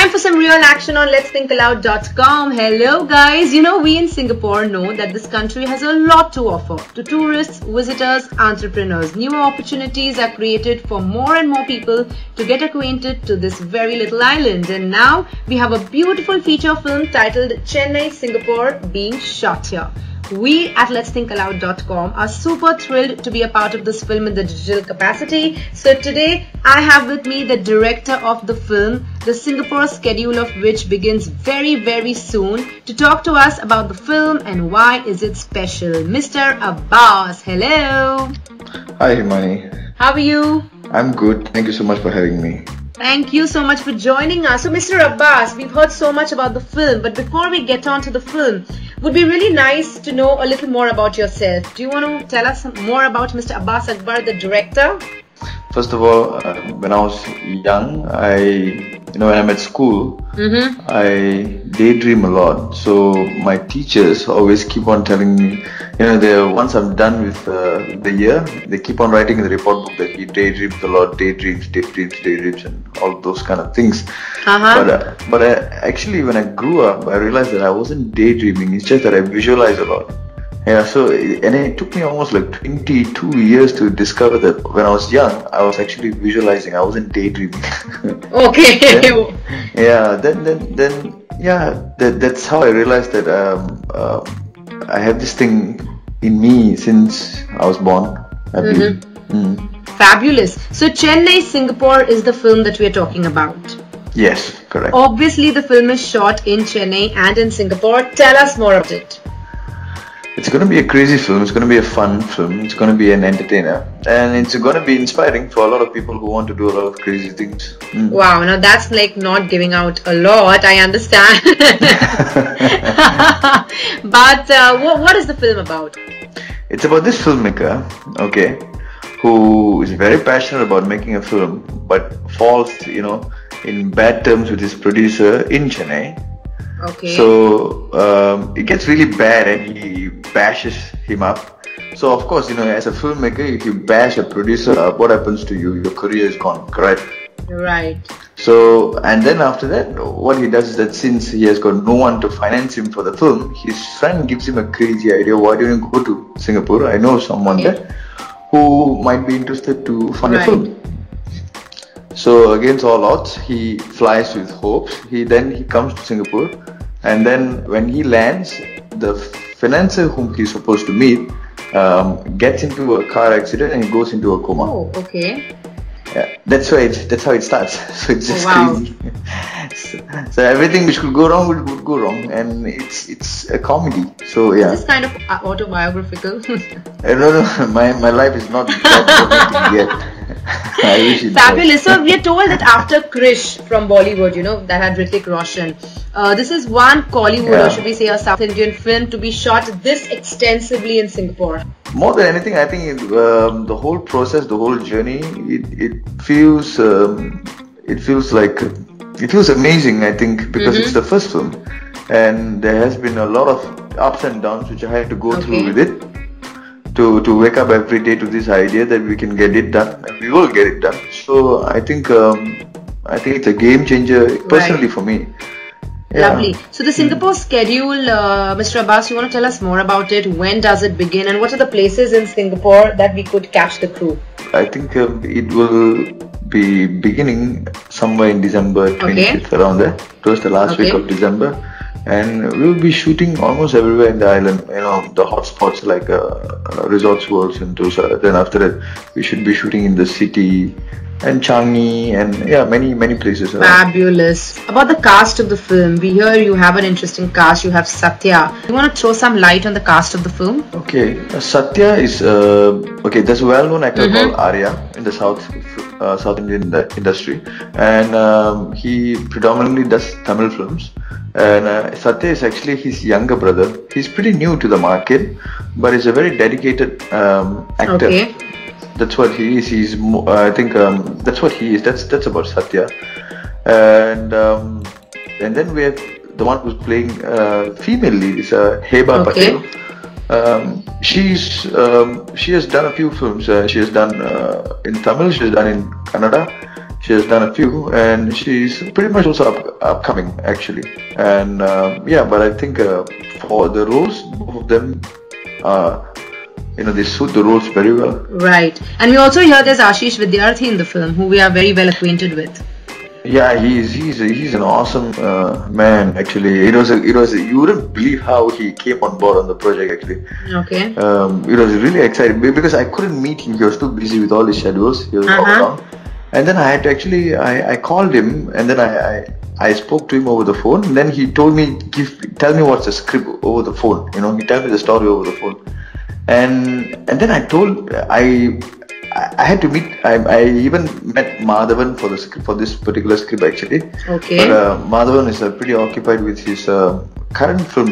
Time for some real action on letsthinkaloud.com. Hello guys, we in Singapore know that this country has a lot to offer to tourists, visitors, entrepreneurs. New opportunities are created for more and more people to get acquainted to this very little island. And now we have a beautiful feature film titled Chennai Singapore being shot here. We at letsthinkaloud.com are super thrilled to be a part of this film in the digital capacity. So today I have with me the director of the film, the Singapore schedule of which begins very soon, to talk to us about the film and why is it special. Mr. Abbas, hello. Hi Himani. How are you? I'm good. Thank you so much for having me. Thank you so much for joining us. So Mr. Abbas, we've heard so much about the film, but before we get on to the film, would be really nice to know a little more about yourself. Do you want to tell us more about Mr. Abbas Akbar, the director? First of all, when I was young, when I'm at school, I daydream a lot. So my teachers always keep on telling me, once I'm done with the year, they keep on writing in the report book that he daydreams a lot, daydreams, and all those kind of things. But actually, when I grew up, I realized that I wasn't daydreaming. It's just that I visualize a lot. Yeah, and it took me almost like 22 years to discover that when I was young, I was actually visualizing. I wasn't daydreaming. Okay. That's how I realized that I have this thing in me since I was born. Fabulous. So Chennai Singapore is the film that we are talking about. Yes, correct. Obviously, the film is shot in Chennai and in Singapore. Tell us more about it. It's going to be a crazy film, it's going to be a fun film, it's going to be an entertainer, and it's going to be inspiring for a lot of people who want to do a lot of crazy things. Wow, now that's like not giving out a lot, I understand. But what is the film about? It's about this filmmaker, who is very passionate about making a film, but falls, in bad terms with his producer in Chennai. Okay. So it gets really bad and he bashes him up. So of course, as a filmmaker, if you bash a producer up, what happens to you? Your career is gone, correct? Right. So, and then after that, what he does is that since he has got no one to finance him for the film, his friend gives him a crazy idea. Why don't you go to Singapore? I know someone there who might be interested to fund a film. So against all odds, he flies with hopes. He comes to Singapore, and then when he lands, the financier whom he's supposed to meet gets into a car accident and he goes into a coma. Oh, okay. Yeah, that's how it starts. So it's just crazy. So everything which could go wrong would go wrong, and it's a comedy. So yeah. Is this kind of autobiographical? No, my life is not that yet. I wish it Fabulous. So we are told that after Krish from Bollywood, that had Hrithik Roshan, this is one Kollywood, or should we say a South Indian film to be shot this extensively in Singapore. More than anything, I think the whole process, the whole journey, it feels amazing. I think because it's the first film, and there has been a lot of ups and downs which I had to go through with it. To wake up every day to this idea that we can get it done, and we will get it done. So I think it's a game changer personally for me. Yeah. Lovely. So the Singapore schedule, Mr. Abbas, you want to tell us more about it? When does it begin, and what are the places in Singapore that we could catch the crew? I think it will be beginning somewhere in December 25th, around there, towards the last week of December. And we will be shooting almost everywhere in the island, the hot spots like Resorts World Sentosa. Then after that, we should be shooting in the city and Changi and many places around. Fabulous. About the cast of the film, we hear you have an interesting cast. You have Satya. You want to throw some light on the cast of the film? Okay, Satya is there's a well-known actor called Arya in the South Indian industry, and he predominantly does Tamil films. And Satya is actually his younger brother. He's pretty new to the market, but he's a very dedicated actor. That's what he is. I think that's what he is. That's about Satya. And then we have the one who's playing female lead is Heba Patel. She has done a few films. She has done in Tamil. She has done in Kannada. She has done a few, and she's pretty much also upcoming actually. And but I think for the roles, both of them, they suit the roles very well. Right. And we also hear there's Ashish Vidyarthi in the film, who we are very well acquainted with. Yeah, he's an awesome man. Actually, it was you wouldn't believe how he came on board on the project. Actually, okay. It was really exciting because I couldn't meet him. He was too busy with all his schedules. He was all around. And then I had to actually I called him, and then I spoke to him over the phone. And then he told me, tell me what's the script over the phone. He told me the story over the phone. And then I had to meet. I even met Madhavan for this particular script actually. Okay. But Madhavan is pretty occupied with his current film.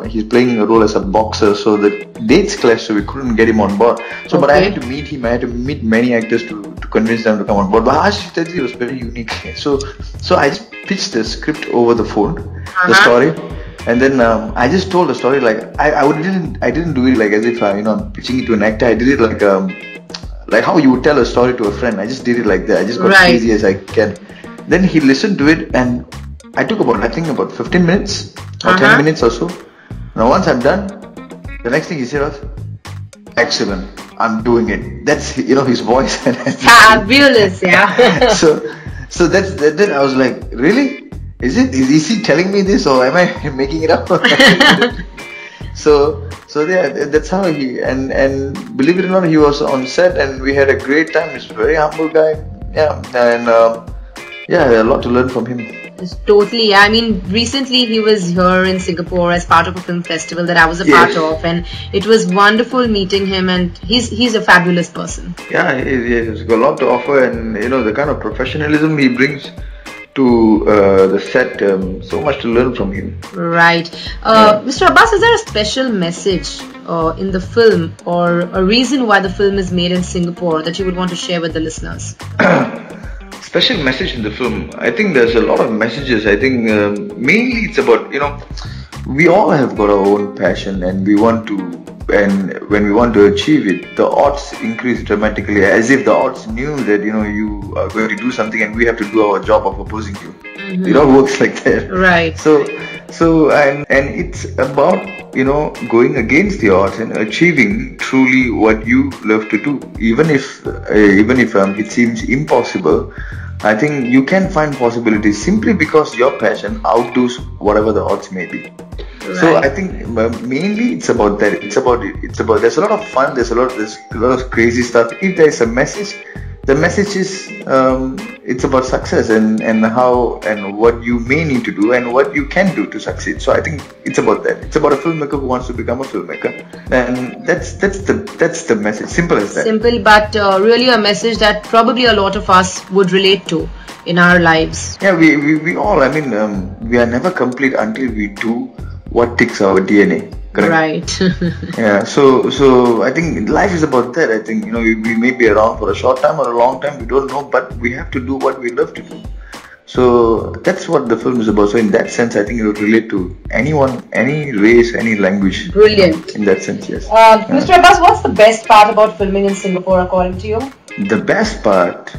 He's playing a role as a boxer, so the dates clashed, so we couldn't get him on board. So, but I had to meet him. I had to meet many actors to convince them to come on board. But Ashish Vidyarthi was very unique. So I just pitched the script over the phone, the story. And then I just told the story like I didn't do it like as if I'm pitching it to an actor. I did it like how you would tell a story to a friend. I just did it like that. I just got as easy as I can. Then he listened to it, and I took about 15 minutes or 10 minutes or so. Now once I'm done, the next thing he said was, "Excellent, I'm doing it." That's his voice. Fabulous, yeah. So then I was like, really? Is he telling me this, or am I making it up? So yeah, that's how he and believe it or not, he was on set and we had a great time. He's a very humble guy. Yeah, and a lot to learn from him. Totally. I mean, recently he was here in Singapore as part of a film festival that I was a part of, and it was wonderful meeting him. And he's a fabulous person. Yeah, he's got a lot to offer, and the kind of professionalism he brings to the set, so much to learn from him. Right. Mr. Abbas, is there a special message in the film, or a reason why the film is made in Singapore that you would want to share with the listeners? Special message in the film. I think there's a lot of messages. I think mainly it's about, we all have got our own passion, and and when we want to achieve it, the odds increase dramatically, as if the odds knew that you are going to do something and we have to do our job of opposing you. It all works like that. Right. So and it's about going against the odds and achieving truly what you love to do, even if it seems impossible. I think you can find possibilities simply because your passion outdoes whatever the odds may be. Right. So I think mainly it's about that. It's about there's a lot of fun. There's a lot of crazy stuff. If there is a message, the message is it's about success and how and what you may need to do and what you can do to succeed. So I think it's about that. It's about a filmmaker who wants to become a filmmaker, and that's the message. Simple as that. Simple, but really a message that probably a lot of us would relate to in our lives. Yeah, we all. I mean, we are never complete until we do what ticks our DNA. Correct? Right. Yeah. So I think life is about that. I think we may be around for a short time or a long time. We don't know, but we have to do what we love to do. So that's what the film is about. So in that sense, I think it would relate to anyone, any race, any language. Brilliant. In that sense, yes. Mr. Abbas, what's the best part about filming in Singapore, according to you? The best part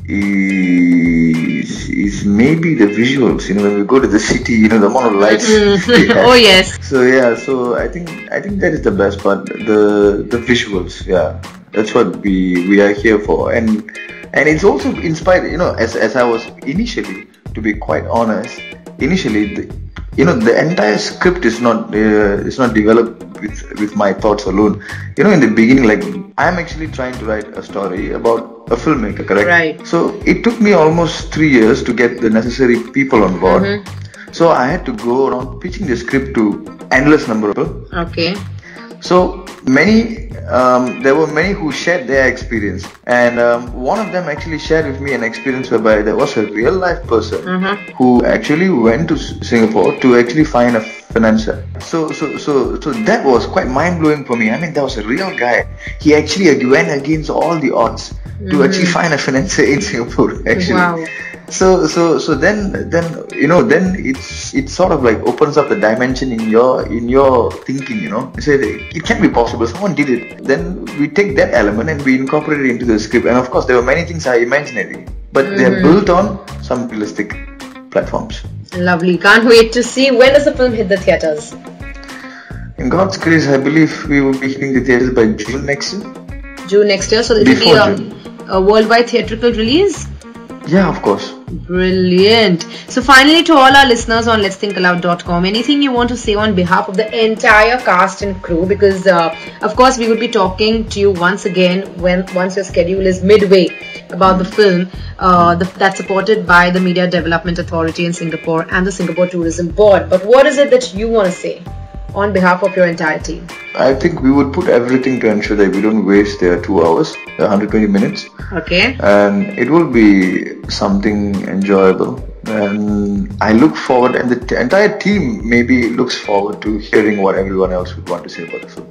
is maybe the visuals. When we go to the city, the amount of lights. Oh yes. So I think that is the best part. The visuals. Yeah, that's what we are here for, and it's also inspired. As I was initially, to be quite honest, the entire script is not developed with my thoughts alone. In the beginning, I'm actually trying to write a story about a filmmaker, correct? Right. So it took me almost 3 years to get the necessary people on board. So I had to go around pitching the script to endless number of people. Okay. So there were many who shared their experience, and one of them actually shared with me an experience whereby there was a real life person who actually went to Singapore to actually find a financier. So that was quite mind blowing for me. I mean, that was a real guy. He actually went against all the odds to actually find a financier in Singapore. Actually. Wow. So then it sort of opens up the dimension in your thinking. You say it can be possible. Someone did it. Then we take that element and we incorporate it into the script. And of course, there were many things are imaginary. but they are built on some realistic platforms. Lovely. Can't wait to see. When does the film hit the theatres? In God's grace, I believe we will be hitting the theatres by June next year. June next year, so it will be a worldwide theatrical release? Yeah, of course. Brilliant. So finally, to all our listeners on letsthinkaloud.com, anything you want to say on behalf of the entire cast and crew? Because of course we will be talking to you once again once your schedule is midway about the film that's supported by the Media Development Authority in Singapore and the Singapore Tourism Board. But what is it that you want to say on behalf of your entire team? I think we would put everything to ensure that we don't waste their 2 hours, 120 minutes. Okay. And it will be something enjoyable. And I look forward, and the entire team maybe looks forward to hearing what everyone else would want to say about the film.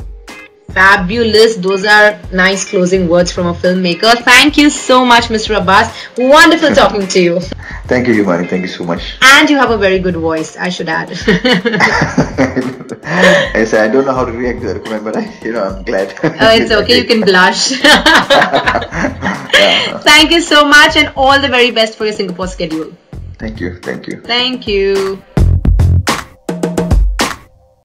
Fabulous. Those are nice closing words from a filmmaker. Thank you so much, Mr. Abbas. Wonderful talking to you. Thank you, Humani. Thank you so much. And you have a very good voice, I should add. Yes, I don't know how to react to that comment, but I'm glad. It's okay. You can blush. Thank you so much, and all the very best for your Singapore schedule. Thank you. Thank you. Thank you.